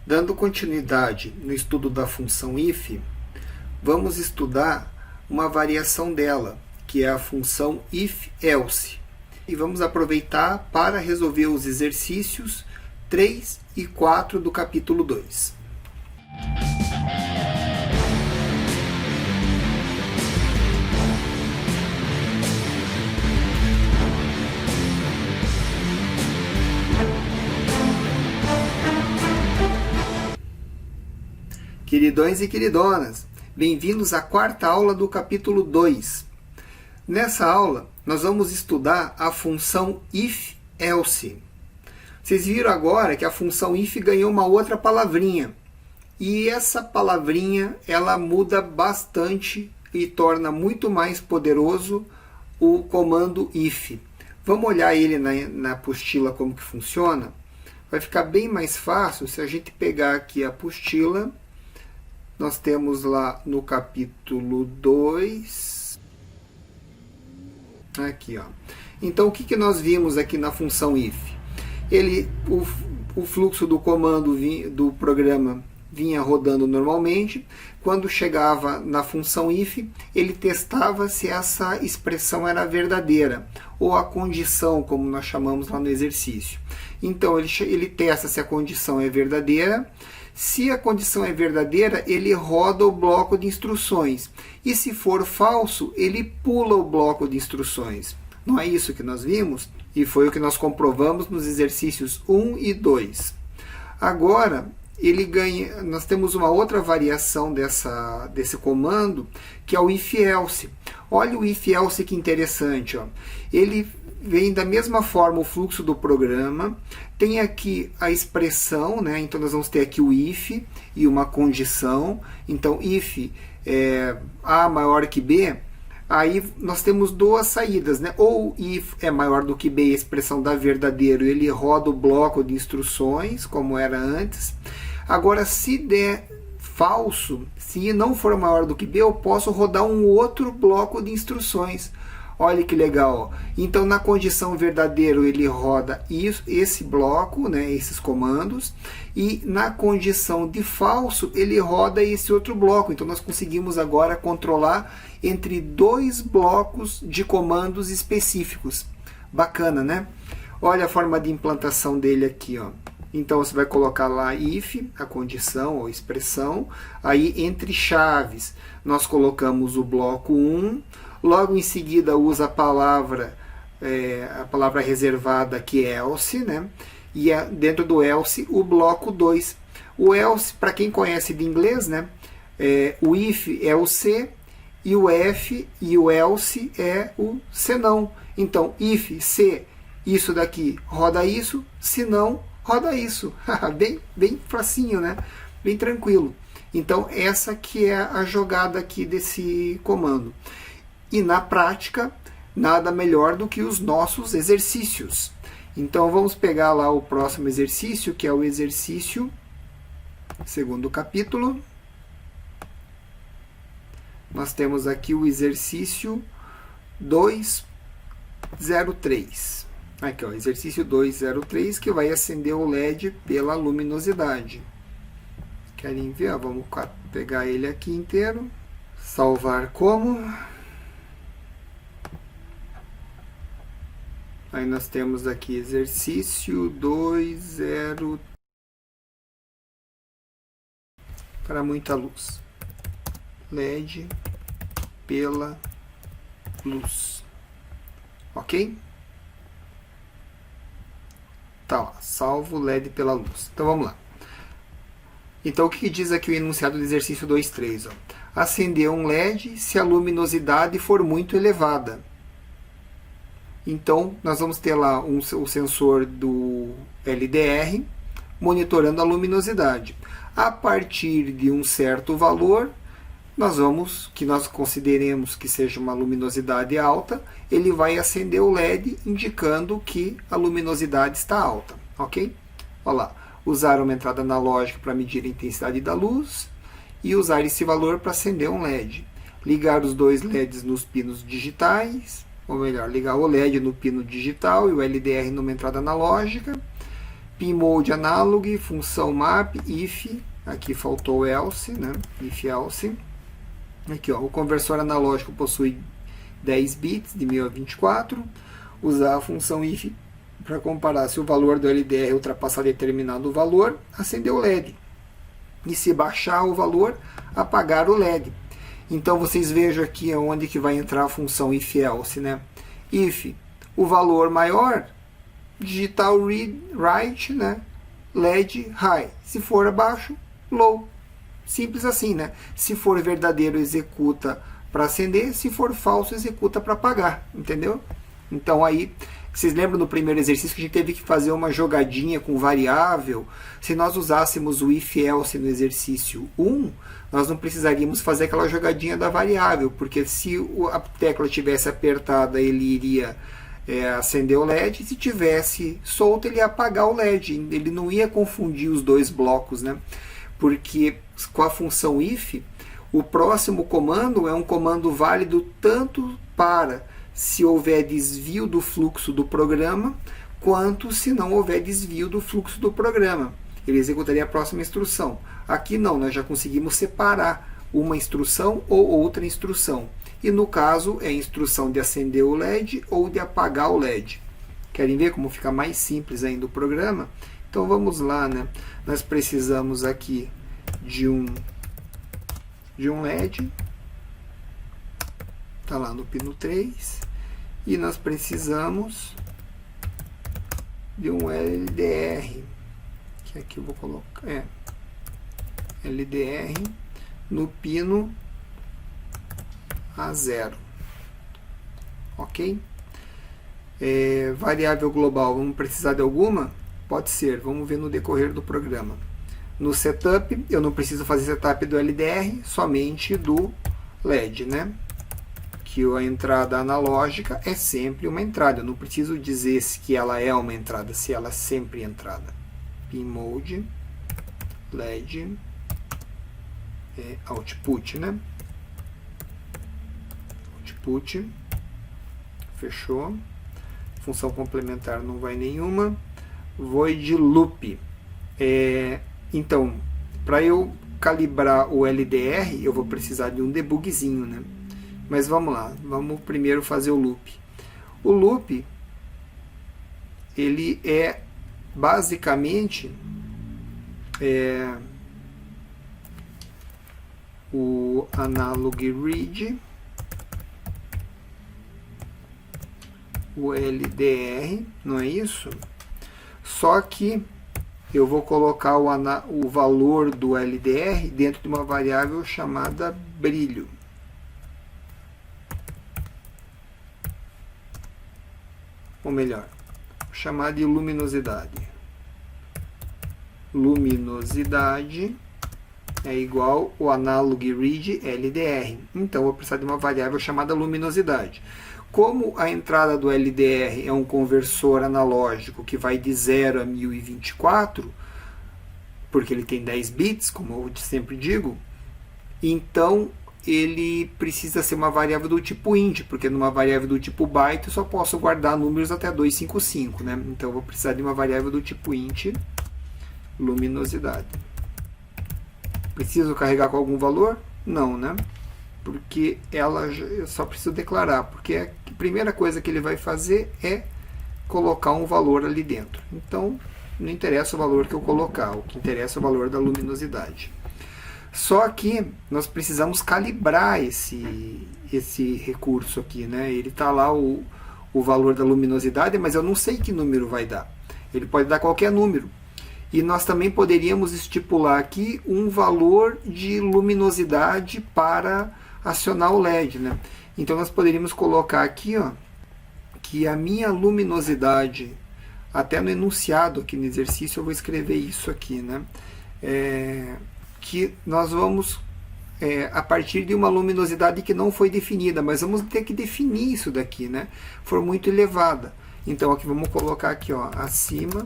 Dando continuidade no estudo da função if, vamos estudar uma variação dela, que é a função if-else. E vamos aproveitar para resolver os exercícios 3 e 4 do capítulo 2. Queridões e queridonas, bem-vindos à quarta aula do capítulo 2. Nessa aula, nós vamos estudar a função if-else. Vocês viram agora que a função if ganhou uma outra palavrinha. E essa palavrinha, ela muda bastante e torna muito mais poderoso o comando if. Vamos olhar ele na apostila como que funciona? Vai ficar bem mais fácil se a gente pegar aqui a apostila. Nós temos lá no capítulo 2, aqui, ó. Então, o que nós vimos aqui na função if? O fluxo do comando do programa vinha rodando normalmente. Quando chegava na função if, ele testava se essa expressão era verdadeira, ou a condição, como nós chamamos lá no exercício. Então, ele testa se a condição é verdadeira. Se a condição é verdadeira, ele roda o bloco de instruções. E se for falso, ele pula o bloco de instruções. Não é isso que nós vimos? E foi o que nós comprovamos nos exercícios 1 e 2. Agora, nós temos uma outra variação desse comando, que é o if-else. Olha o if-else que interessante. Ó. Ele vem da mesma forma o fluxo do programa, tem aqui a expressão, né? Então nós vamos ter aqui o if e uma condição. Então if é A maior que B, aí nós temos duas saídas, né? Ou if é maior do que B, a expressão dá verdadeiro, ele roda o bloco de instruções, como era antes. Agora, se der falso, se não for maior do que B, eu posso rodar um outro bloco de instruções. Olha que legal. Então, na condição verdadeiro, ele roda esse bloco, né, esses comandos. E na condição de falso, ele roda esse outro bloco. Então, nós conseguimos agora controlar entre dois blocos de comandos específicos. Bacana, né? Olha a forma de implantação dele aqui, ó. Então, você vai colocar lá if, a condição ou expressão. Aí, entre chaves, nós colocamos o bloco 1. Logo em seguida, usa a palavra reservada, que é else, né? E dentro do else, o bloco 2. O else, para quem conhece de inglês, né? O if é o se, e o f e o else é o senão. Então, if, se, isso daqui, roda isso, se não, roda isso. bem facinho, né? Bem tranquilo. Então, essa que é a jogada aqui desse comando. E na prática, nada melhor do que os nossos exercícios. Então, vamos pegar lá o próximo exercício, que é o exercício, segundo capítulo. Nós temos aqui o exercício 203. Aqui, ó, exercício 203, que vai acender o LED pela luminosidade. Querem ver? Vamos pegar ele aqui inteiro. Salvar como... Aí nós temos aqui exercício 203 para muita luz. LED pela luz. Ok? Tá, ó, salvo LED pela luz. Então vamos lá. Então o que diz aqui o enunciado do exercício 2.3? Acender um LED se a luminosidade for muito elevada. Então, nós vamos ter lá o sensor do LDR monitorando a luminosidade. A partir de um certo valor, que nós consideremos que seja uma luminosidade alta, ele vai acender o LED indicando que a luminosidade está alta. Ok? Olha lá. Usar uma entrada analógica para medir a intensidade da luz e usar esse valor para acender um LED. Ligar os dois LEDs nos pinos digitais, ou melhor, ligar o LED no pino digital e o LDR numa entrada analógica. Pmode analog, função map, if, aqui faltou else, né? If else. Aqui, ó, o conversor analógico possui 10 bits de 1000 a 24. Usar a função if para comparar se o valor do LDR ultrapassar determinado valor, acender o LED. E se baixar o valor, apagar o LED. Então vocês vejam aqui onde que vai entrar a função if else, né? If o valor maior, digital read, write, né? LED high. Se for abaixo, low. Simples assim, né? Se for verdadeiro, executa para acender. Se for falso, executa para apagar. Entendeu? Então aí, vocês lembram no primeiro exercício que a gente teve que fazer uma jogadinha com variável? Se nós usássemos o if else no exercício 1, nós não precisaríamos fazer aquela jogadinha da variável, porque se a tecla tivesse apertada, ele iria acender o LED, e se tivesse solto, ele ia apagar o LED, ele não ia confundir os dois blocos, né? Porque com a função if, o próximo comando é um comando válido tanto para se houver desvio do fluxo do programa, quanto se não houver desvio do fluxo do programa. Ele executaria a próxima instrução. Aqui não, nós já conseguimos separar uma instrução ou outra instrução. E no caso é a instrução de acender o LED ou de apagar o LED. Querem ver como fica mais simples ainda o programa? Então vamos lá, né? Nós precisamos aqui de um LED. Está lá no pino 3. E nós precisamos de um LDR. Que aqui eu vou colocar. LDR no pino A0. Ok? Variável global, vamos precisar de alguma? Pode ser, vamos ver no decorrer do programa. No setup, eu não preciso fazer setup do LDR, somente do LED, né? Que a entrada analógica é sempre uma entrada. Eu não preciso dizer que ela é uma entrada, se ela é sempre entrada. Pmode, LED, output, né? Output, fechou. Função complementar não vai nenhuma. Void loop. Então, para eu calibrar o LDR, eu vou precisar de um debugzinho, né? Mas vamos lá, vamos primeiro fazer o loop. O loop, ele é basicamente o analog read, o LDR, não é isso? Só que eu vou colocar o valor do LDR dentro de uma variável chamada brilho. Ou melhor, vou chamar de luminosidade. Luminosidade é igual o analog read LDR. Então, eu vou precisar de uma variável chamada luminosidade. Como a entrada do LDR é um conversor analógico que vai de 0 a 1024, porque ele tem 10 bits, como eu sempre digo, então ele precisa ser uma variável do tipo int, porque numa variável do tipo byte eu só posso guardar números até 255, né? Então eu vou precisar de uma variável do tipo int, luminosidade. Preciso carregar com algum valor? Não, né? Porque eu só preciso declarar, porque a primeira coisa que ele vai fazer é colocar um valor ali dentro. Então, não interessa o valor que eu colocar, o que interessa é o valor da luminosidade. Só que nós precisamos calibrar esse recurso aqui, né? Ele está lá o valor da luminosidade, mas eu não sei que número vai dar. Ele pode dar qualquer número. E nós também poderíamos estipular aqui um valor de luminosidade para acionar o LED, né? Então nós poderíamos colocar aqui, ó, que a minha luminosidade, até no enunciado aqui no exercício eu vou escrever isso aqui, né? Que nós vamos, a partir de uma luminosidade que não foi definida, mas vamos ter que definir isso daqui, né? For muito elevada. Então aqui vamos colocar aqui, ó, acima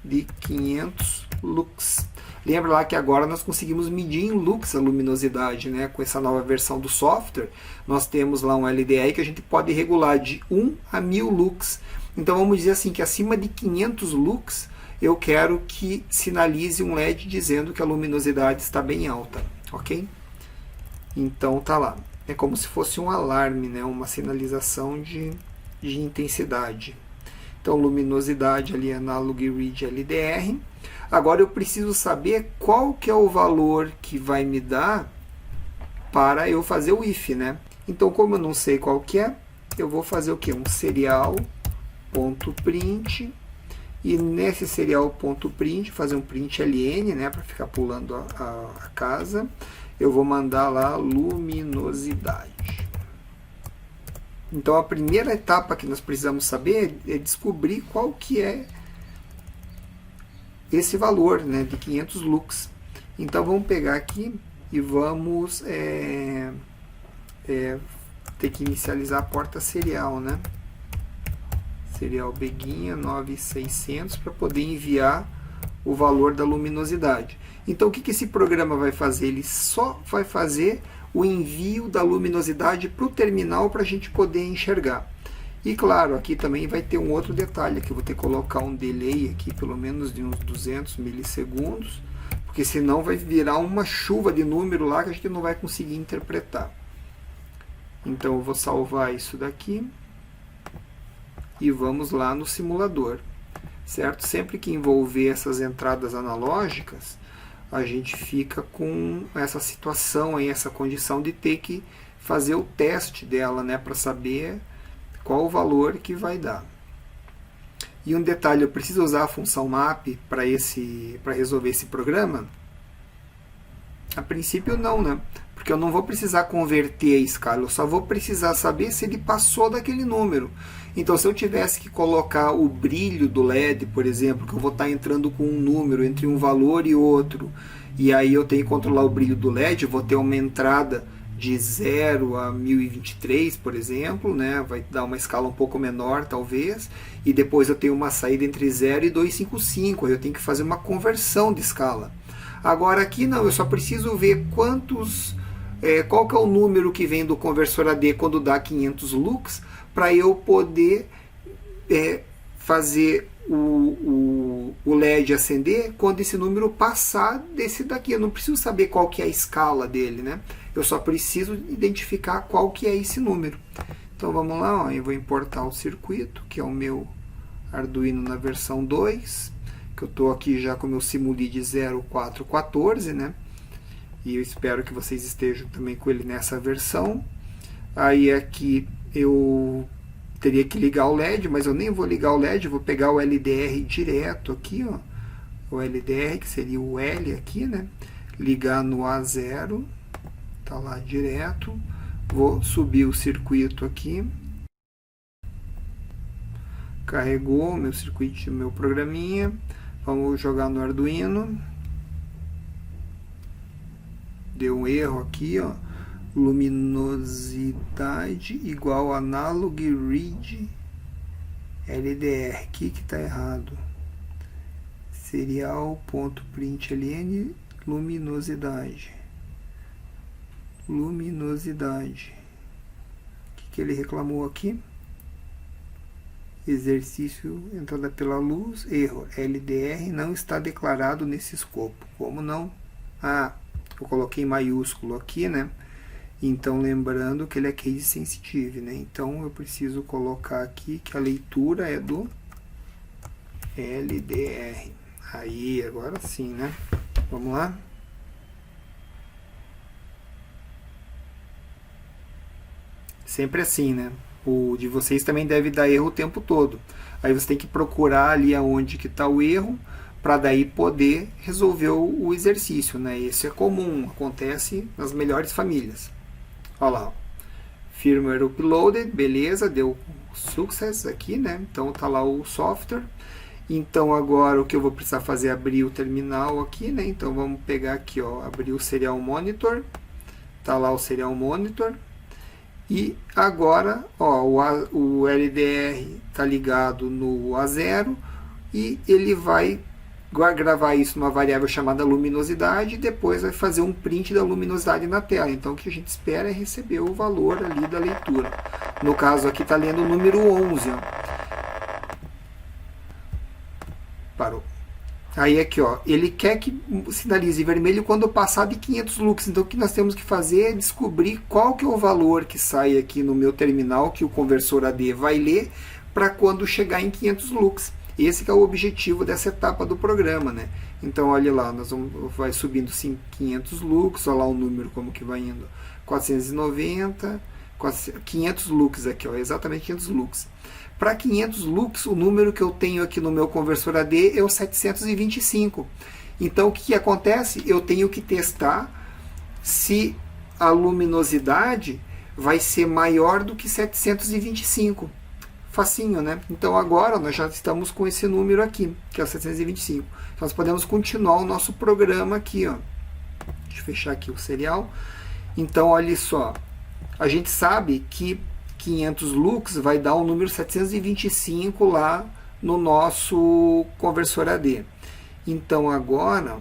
de 500 lux. Lembra lá que agora nós conseguimos medir em lux a luminosidade, né? Com essa nova versão do software, nós temos lá um LDR que a gente pode regular de 1 a 1000 lux. Então vamos dizer assim que acima de 500 lux eu quero que sinalize um LED dizendo que a luminosidade está bem alta, ok? Então tá lá. É como se fosse um alarme, né? Uma sinalização de intensidade. Então, luminosidade ali, Analog Read LDR. Agora eu preciso saber qual que é o valor que vai me dar para eu fazer o if, né? Então, como eu não sei qual que é, eu vou fazer o quê? Um serial.print, e nesse serial.print, fazer um print ln, né? Para ficar pulando a casa, eu vou mandar lá luminosidade. Então, a primeira etapa que nós precisamos saber é descobrir qual que é esse valor, né, de 500 lux. Então, vamos pegar aqui e vamos ter que inicializar a porta serial, né? Serial Beguinha 9600 para poder enviar o valor da luminosidade. Então, o que esse programa vai fazer? Ele só vai fazer o envio da luminosidade para o terminal para a gente poder enxergar. E claro, aqui também vai ter um outro detalhe, que eu vou ter que colocar um delay aqui, pelo menos de uns 200 milissegundos, porque senão vai virar uma chuva de número lá que a gente não vai conseguir interpretar. Então eu vou salvar isso daqui e vamos lá no simulador, certo? Sempre que envolver essas entradas analógicas, a gente fica com essa situação aí, essa condição de ter que fazer o teste dela, né, para saber qual o valor que vai dar. E um detalhe, eu preciso usar a função map para resolver esse programa? A princípio não, né? Porque eu não vou precisar converter a escala, eu só vou precisar saber se ele passou daquele número. Então, se eu tivesse que colocar o brilho do LED, por exemplo, que eu vou estar entrando com um número entre um valor e outro, e aí eu tenho que controlar o brilho do LED, eu vou ter uma entrada de 0 a 1023, por exemplo, né? Vai dar uma escala um pouco menor, talvez, e depois eu tenho uma saída entre 0 e 255, aí eu tenho que fazer uma conversão de escala. Agora aqui não, eu só preciso ver qual que é o número que vem do conversor AD quando dá 500 lux, para eu poder fazer o LED acender quando esse número passar desse daqui. Eu não preciso saber qual que é a escala dele, né? Eu só preciso identificar qual que é esse número. Então vamos lá, ó, eu vou importar o circuito, que é o meu Arduino na versão 2, que eu estou aqui já com o meu Simulid 0414, né? E eu espero que vocês estejam também com ele nessa versão. Aí aqui eu teria que ligar o LED, mas eu nem vou ligar o LED, vou pegar o LDR direto aqui, ó. O LDR, que seria o L aqui, né? Ligar no A0, tá lá direto. Vou subir o circuito aqui. Carregou meu circuito, meu programinha. Vamos jogar no Arduino. Deu um erro aqui, ó. Luminosidade igual Analog Read LDR. Aqui que está errado. Serial.println luminosidade. Luminosidade. O que ele reclamou aqui? Exercício entrada pela luz. Erro. LDR não está declarado nesse escopo. Como não? Ah, eu coloquei maiúsculo aqui, né? Então, lembrando que ele é case sensitive, né? Então, eu preciso colocar aqui que a leitura é do LDR. Aí, agora sim, né? Vamos lá? Sempre assim, né? O de vocês também deve dar erro o tempo todo. Aí você tem que procurar ali aonde que está o erro, para daí poder resolver o exercício, né? Isso é comum, acontece nas melhores famílias. Olha lá, firmware uploaded, beleza, deu success aqui, né? Então tá lá o software. Então agora o que eu vou precisar fazer é abrir o terminal aqui, né? Então vamos pegar aqui, ó, abrir o Serial Monitor. Tá lá o Serial Monitor. E agora, ó, o LDR tá ligado no A0 e ele vai gravar isso numa variável chamada luminosidade e depois vai fazer um print da luminosidade na tela. Então o que a gente espera é receber o valor ali da leitura. No caso aqui está lendo o número 11. Ó. Parou. Aí aqui, ó, ele quer que sinalize vermelho quando passar de 500 lux. Então o que nós temos que fazer é descobrir qual que é o valor que sai aqui no meu terminal, que o conversor AD vai ler, para quando chegar em 500 lux. Esse que é o objetivo dessa etapa do programa, né? Então olha lá, vai subindo 500 lux, olha lá o número como que vai indo. 490, 500 lux aqui, ó, exatamente 500 lux. Para 500 lux, o número que eu tenho aqui no meu conversor AD é o 725. Então, o que acontece? Eu tenho que testar se a luminosidade vai ser maior do que 725. Facinho, né? Então, agora nós já estamos com esse número aqui, que é o 725. Então, nós podemos continuar o nosso programa aqui, ó. Deixa eu fechar aqui o serial. Então, olha só. A gente sabe que 500 lux vai dar o número 725 lá no nosso conversor AD. Então agora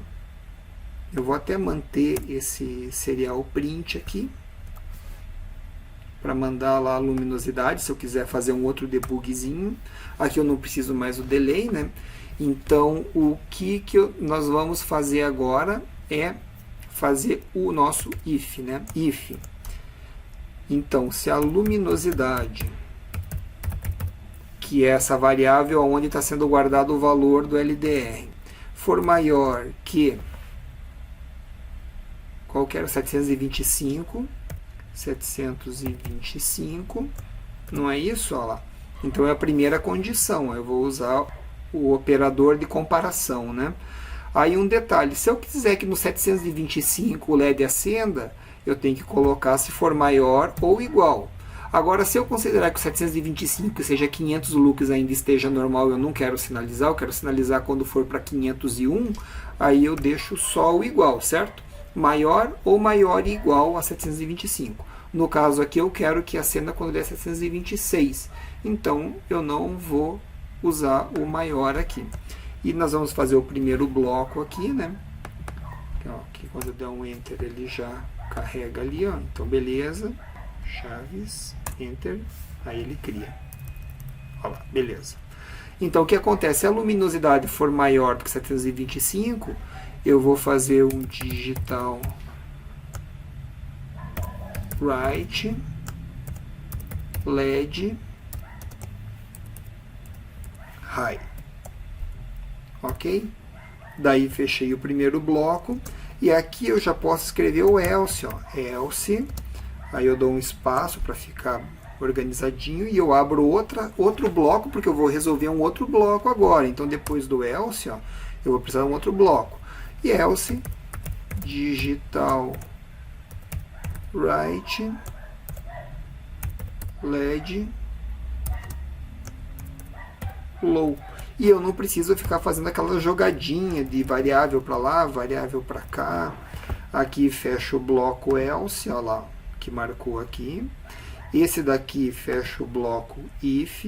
eu vou até manter esse serial print aqui para mandar lá a luminosidade, se eu quiser fazer um outro debugzinho. Aqui eu não preciso mais o delay, né? Então o que nós vamos fazer agora é fazer o nosso if, né? If. Então, se a luminosidade, que é essa variável onde está sendo guardado o valor do LDR, for maior que, qual que era? 725, não é isso? Olha lá. Então, é a primeira condição, eu vou usar o operador de comparação, né? Aí um detalhe, se eu quiser que no 725 o LED acenda, eu tenho que colocar se for maior ou igual. Agora, se eu considerar que o 725 seja 500 lux ainda esteja normal, eu não quero sinalizar, eu quero sinalizar quando for para 501, aí eu deixo só o igual, certo? Maior ou maior e igual a 725. No caso aqui, eu quero que acenda quando der 726. Então, eu não vou usar o maior aqui. E nós vamos fazer o primeiro bloco aqui, né? Aqui, quando eu der um Enter, ele já carrega ali, ó. Então, beleza. Chaves, Enter. Aí ele cria. Olha lá, beleza. Então, o que acontece? Se a luminosidade for maior do que 725, eu vou fazer um digital right LED high. Ok? Daí fechei o primeiro bloco. E aqui eu já posso escrever o else, ó. Else. Aí eu dou um espaço para ficar organizadinho. E eu abro outro bloco, porque eu vou resolver um outro bloco agora. Então depois do else, ó, eu vou precisar de um outro bloco. E else digital right LED low. E eu não preciso ficar fazendo aquela jogadinha de variável para lá, variável para cá. Aqui fecha o bloco else, olha lá, que marcou aqui. Esse daqui fecha o bloco if.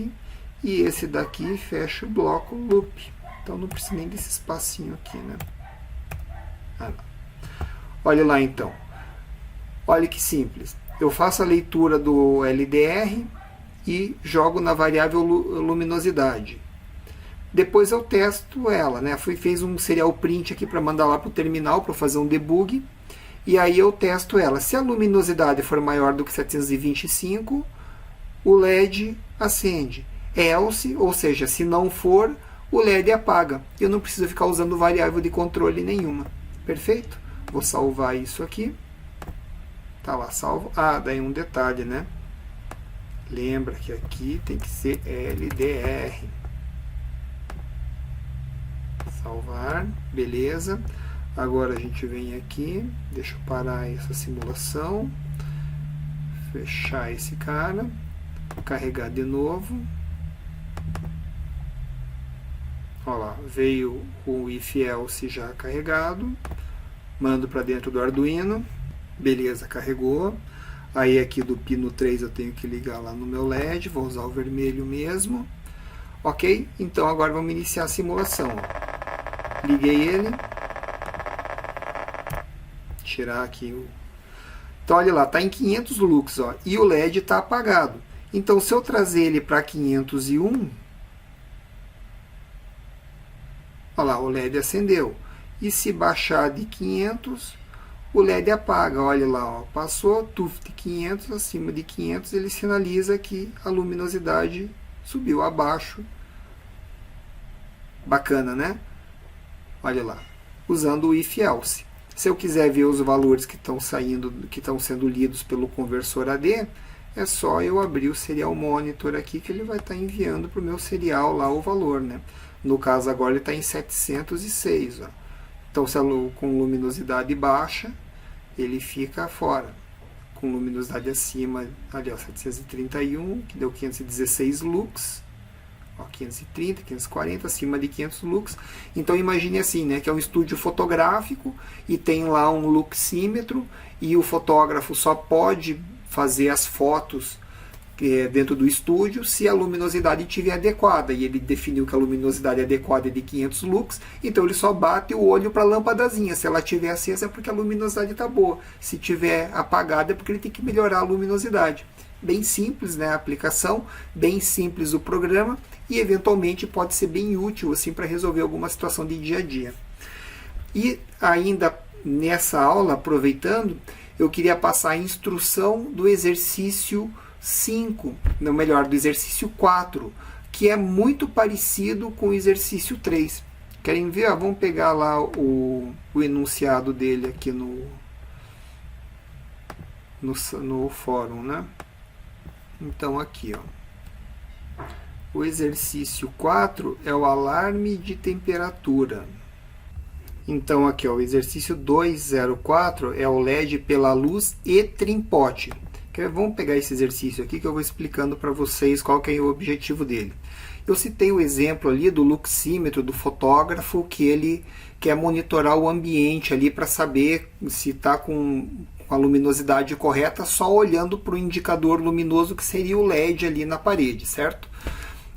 E esse daqui fecha o bloco loop. Então não precisa nem desse espacinho aqui, né? Olha lá então. Olha que simples. Eu faço a leitura do LDR e jogo na variável luminosidade. Depois eu testo ela, né? Fez um serial print aqui para mandar lá para o terminal para fazer um debug. E aí eu testo ela. Se a luminosidade for maior do que 725, o LED acende. Else, ou seja, se não for, o LED apaga. Eu não preciso ficar usando variável de controle nenhuma. Perfeito? Vou salvar isso aqui. Tá lá, salvo. Ah, daí um detalhe, né? Lembra que aqui tem que ser LDR. Salvar, beleza. Agora a gente vem aqui, deixa eu parar essa simulação, fechar esse cara, carregar de novo. Olha lá, veio o if else já carregado, mando para dentro do Arduino, beleza, carregou. Aí aqui do pino 3 eu tenho que ligar lá no meu LED, vou usar o vermelho mesmo. Ok? Então agora vamos iniciar a simulação. Liguei ele. Tirar aqui o... Então olha lá, está em 500 lux, ó, e o LED está apagado. Então se eu trazer ele para 501, olha lá, o LED acendeu. E se baixar de 500, o LED apaga. Olha lá, ó, passou de 500, acima de 500 ele sinaliza que a luminosidade subiu. Abaixo, bacana, né? Olha lá, usando o if else. Se eu quiser ver os valores que estão saindo, que estão sendo lidos pelo conversor AD, é só eu abrir o Serial Monitor aqui que ele vai estar enviando para o meu serial lá o valor, né? No caso agora ele está em 706, ó. Então se com luminosidade baixa, ele fica fora. Com luminosidade acima, ali ó, 731, que deu 516 lux. Ó, 530, 540, acima de 500 lux. Então imagine assim, né, que é um estúdio fotográfico e tem lá um luxímetro e o fotógrafo só pode fazer as fotos dentro do estúdio se a luminosidade estiver adequada, e ele definiu que a luminosidade adequada é de 500 lux, então ele só bate o olho para a lâmpadazinha. Se ela estiver acesa é porque a luminosidade está boa, se estiver apagada é porque ele tem que melhorar a luminosidade. Bem simples, né, a aplicação, bem simples o programa, e eventualmente pode ser bem útil assim para resolver alguma situação de dia a dia. E ainda nessa aula, aproveitando, eu queria passar a instrução do exercício 5, ou melhor, do exercício 4, que é muito parecido com o exercício 3. Querem ver? Vamos pegar lá o enunciado dele aqui no fórum, né? Então aqui, ó, o exercício 4 é o alarme de temperatura. Então aqui, ó, o exercício 204 é o LED pela luz e trimpote. Vamos pegar esse exercício aqui que eu vou explicando para vocês qual que é o objetivo dele. Eu citei o exemplo ali do luxímetro do fotógrafo, que ele quer monitorar o ambiente ali para saber se está com a luminosidade correta, só olhando para o indicador luminoso que seria o LED ali na parede, certo?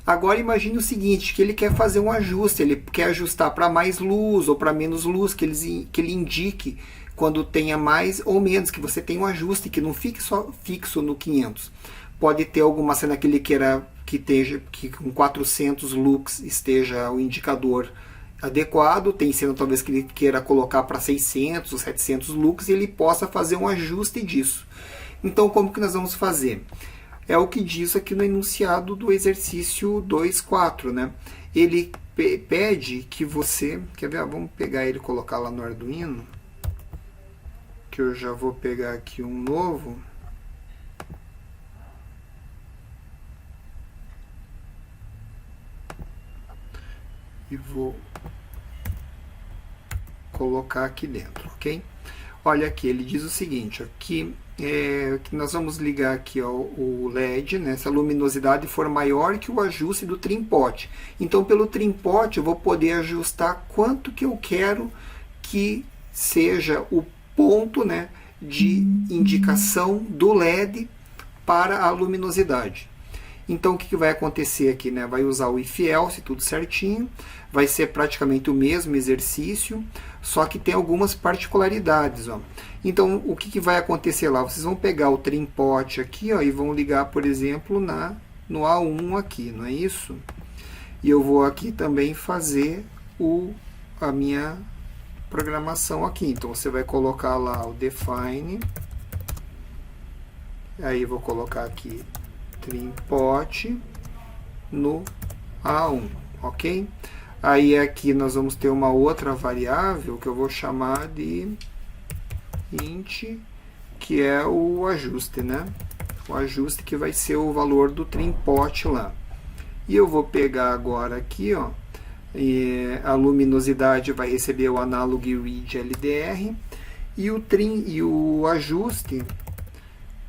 Agora imagine o seguinte, que ele quer fazer um ajuste, ele quer ajustar para mais luz ou para menos luz, que ele indique quando tenha mais ou menos, que você tenha um ajuste, que não fique só fixo no 500. Pode ter alguma cena que ele queira que com 400 lux esteja o indicador adequado, tem cena talvez que ele queira colocar para 600 ou 700 lux e ele possa fazer um ajuste disso. Então como que nós vamos fazer? É o que diz aqui no enunciado do exercício 2.4, né? Ele pede que você, quer ver? Vamos pegar ele e colocar lá no Arduino, que eu já vou pegar aqui um novo. E vou colocar aqui dentro, ok? Olha aqui, ele diz o seguinte, aqui que nós vamos ligar aqui ó, o LED, né, se a luminosidade for maior que o ajuste do trimpote. Então, pelo trimpote, eu vou poder ajustar quanto que eu quero que seja o ponto, né, de indicação do LED para a luminosidade. Então, o que vai acontecer aqui? Né? Vai usar o if else, tudo certinho. Vai ser praticamente o mesmo exercício, só que tem algumas particularidades. Ó. Então, o que vai acontecer lá? Vocês vão pegar o trimpote aqui ó, e vão ligar, por exemplo, no A1 aqui, não é isso? E eu vou aqui também fazer a minha programação aqui. Então, você vai colocar lá o define. Aí, eu vou colocar aqui trimpote no A1, ok? Aí aqui nós vamos ter uma outra variável que eu vou chamar de int, que é o ajuste, né? O ajuste que vai ser o valor do trimpote lá. E eu vou pegar agora aqui, ó, a luminosidade vai receber o analog read LDR e o ajuste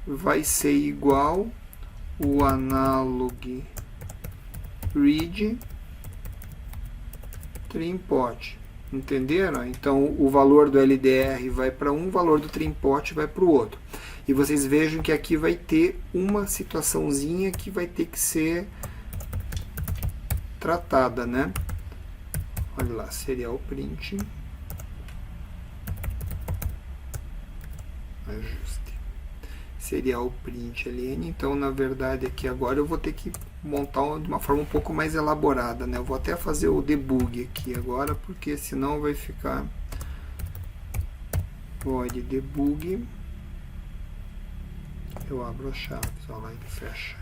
vai ser igual o analog read trimpote. Entenderam? Então o valor do LDR vai para um, o valor do trimpote vai para o outro. E vocês vejam que aqui vai ter uma situaçãozinha que vai ter que ser tratada, né? Olha lá, serial print. Ajuste. Serial print ln. Então, na verdade, aqui agora eu vou ter que montar de uma forma um pouco mais elaborada, né? Eu vou até fazer o debug aqui agora, porque senão vai ficar void debug. Eu abro as chaves, olha lá, ele fecha.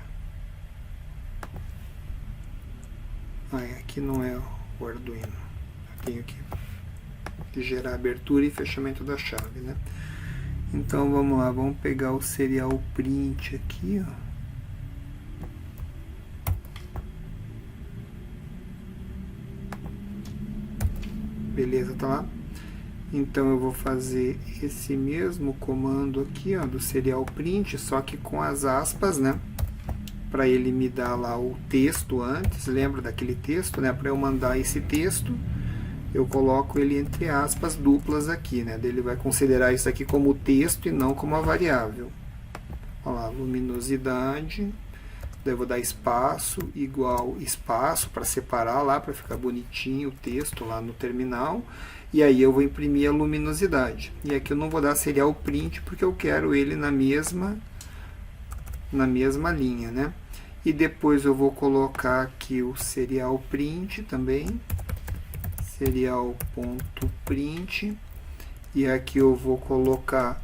Aqui não é o Arduino. Eu tenho que gerar abertura e fechamento da chave, né? Então vamos lá, vamos pegar o serial print aqui, ó. Beleza, tá lá? Então eu vou fazer esse mesmo comando aqui, ó, do serial print, só que com as aspas, né? Para ele me dar lá o texto antes, lembra daquele texto, né? Para eu mandar esse texto, eu coloco ele entre aspas duplas aqui, né? Ele vai considerar isso aqui como texto e não como a variável. Olha lá, luminosidade. Daí eu vou dar espaço, igual espaço, para separar lá, para ficar bonitinho o texto lá no terminal. E aí eu vou imprimir a luminosidade. E aqui eu não vou dar serial print, porque eu quero ele na mesma linha, né? E depois eu vou colocar aqui o serial print também. Serial.print. E aqui eu vou colocar,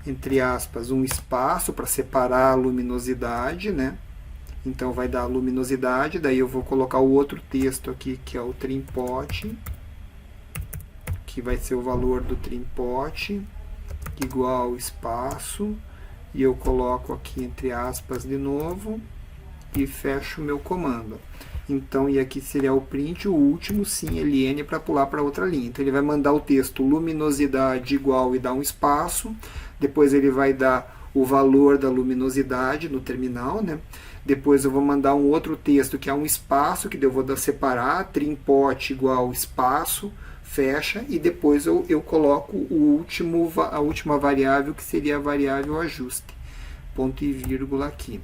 entre aspas, um espaço para separar a luminosidade, né? Então vai dar a luminosidade, daí eu vou colocar o outro texto aqui, que é o trim_pot, que vai ser o valor do trim_pot, igual espaço, e eu coloco aqui entre aspas de novo, e fecho o meu comando. Então, e aqui seria o print, o último, sim, ln, para pular para outra linha. Então ele vai mandar o texto luminosidade igual e dar um espaço, depois ele vai dar o valor da luminosidade no terminal, né? Depois eu vou mandar um outro texto que é um espaço, que eu vou separar, trim_pot igual espaço, fecha, e depois eu coloco a última variável, que seria a variável ajuste, ponto e vírgula aqui.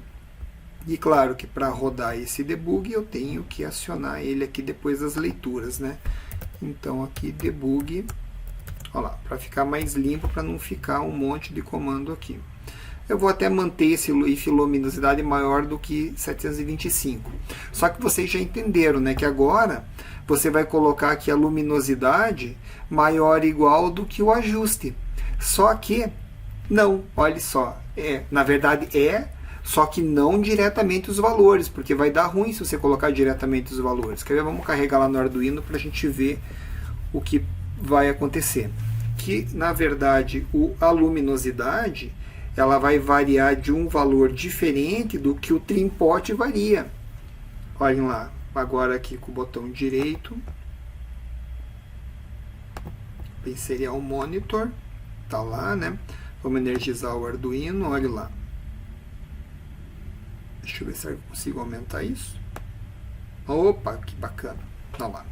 E claro que para rodar esse debug eu tenho que acionar ele aqui depois das leituras, né? Então aqui debug, olha lá, para ficar mais limpo, para não ficar um monte de comando aqui. Eu vou até manter esse if luminosidade maior do que 725. Só que vocês já entenderam, né, que agora você vai colocar aqui a luminosidade maior ou igual do que o ajuste. Só que não, olha só, na verdade só que não diretamente os valores, porque vai dar ruim se você colocar diretamente os valores. Quer ver? Vamos carregar lá no Arduino para a gente ver o que vai acontecer. Que na verdade a luminosidade ela vai variar de um valor diferente do que o trim_pot varia. Olhem lá, agora aqui com o botão direito, em serial monitor, tá lá, né? Vamos energizar o Arduino, olha lá. Deixa eu ver se eu consigo aumentar isso. Opa, que bacana. Tá lá.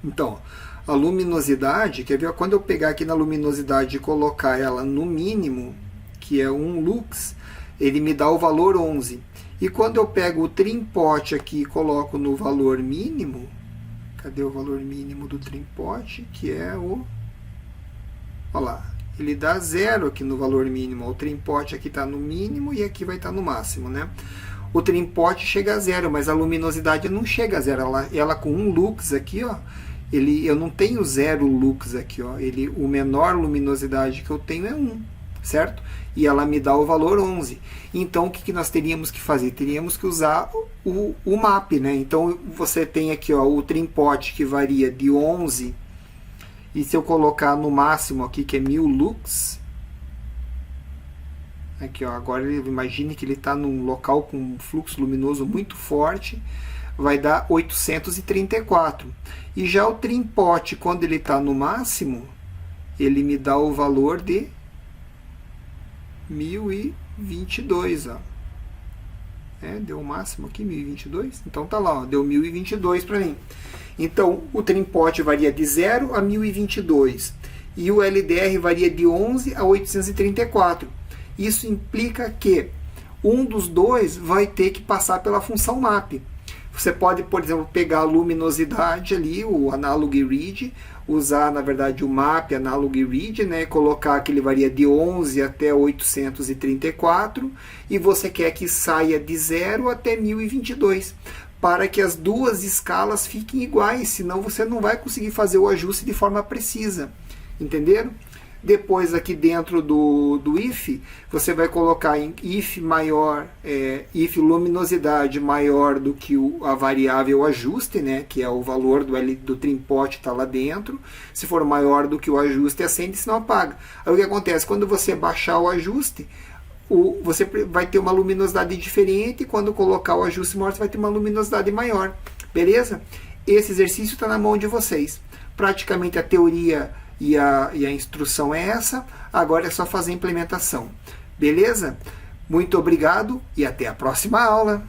Então, a luminosidade, quer ver? Quando eu pegar aqui na luminosidade e colocar ela no mínimo, que é 1 lux, ele me dá o valor 11. E quando eu pego o trim_pot aqui e coloco no valor mínimo, cadê o valor mínimo do trim_pot? Que é o... olha lá, ele dá 0 aqui no valor mínimo. O trim_pot aqui está no mínimo e aqui vai estar no máximo, né? O trim_pot chega a 0, mas a luminosidade não chega a 0. Ela com 1 lux aqui, ó, eu não tenho 0 lux aqui, ó. O menor luminosidade que eu tenho é 1, certo? E ela me dá o valor 11. Então, o que nós teríamos que fazer? Teríamos que usar o map, né? Então, você tem aqui, ó, o trim_pot que varia de 11, e se eu colocar no máximo aqui, que é 1000 lux, aqui, ó, agora imagine que ele está num local com um fluxo luminoso muito forte, vai dar 834. E já o trim_pot, quando ele está no máximo, ele me dá o valor de 1022, ó. Deu o máximo aqui, 1022. Então tá lá, ó, deu 1022 para mim. Então o trim_pot varia de 0 a 1022 e o LDR varia de 11 a 834. Isso implica que um dos dois vai ter que passar pela função map. Você pode, por exemplo, pegar a luminosidade ali, o analog read, usar, na verdade, o map analog read, né? Colocar que ele varia de 11 até 834 e você quer que saia de 0 até 1022, para que as duas escalas fiquem iguais, senão você não vai conseguir fazer o ajuste de forma precisa. Entenderam? Depois aqui dentro do if, você vai colocar em if maior, if luminosidade maior do que a variável ajuste, né, que é o valor do trim-pot está lá dentro. Se for maior do que o ajuste, acende, senão apaga. Aí o que acontece? Quando você baixar o ajuste, você vai ter uma luminosidade diferente, e quando colocar o ajuste maior, você vai ter uma luminosidade maior. Beleza? Esse exercício está na mão de vocês. Praticamente a teoria e a instrução é essa, agora é só fazer a implementação. Beleza? Muito obrigado e até a próxima aula!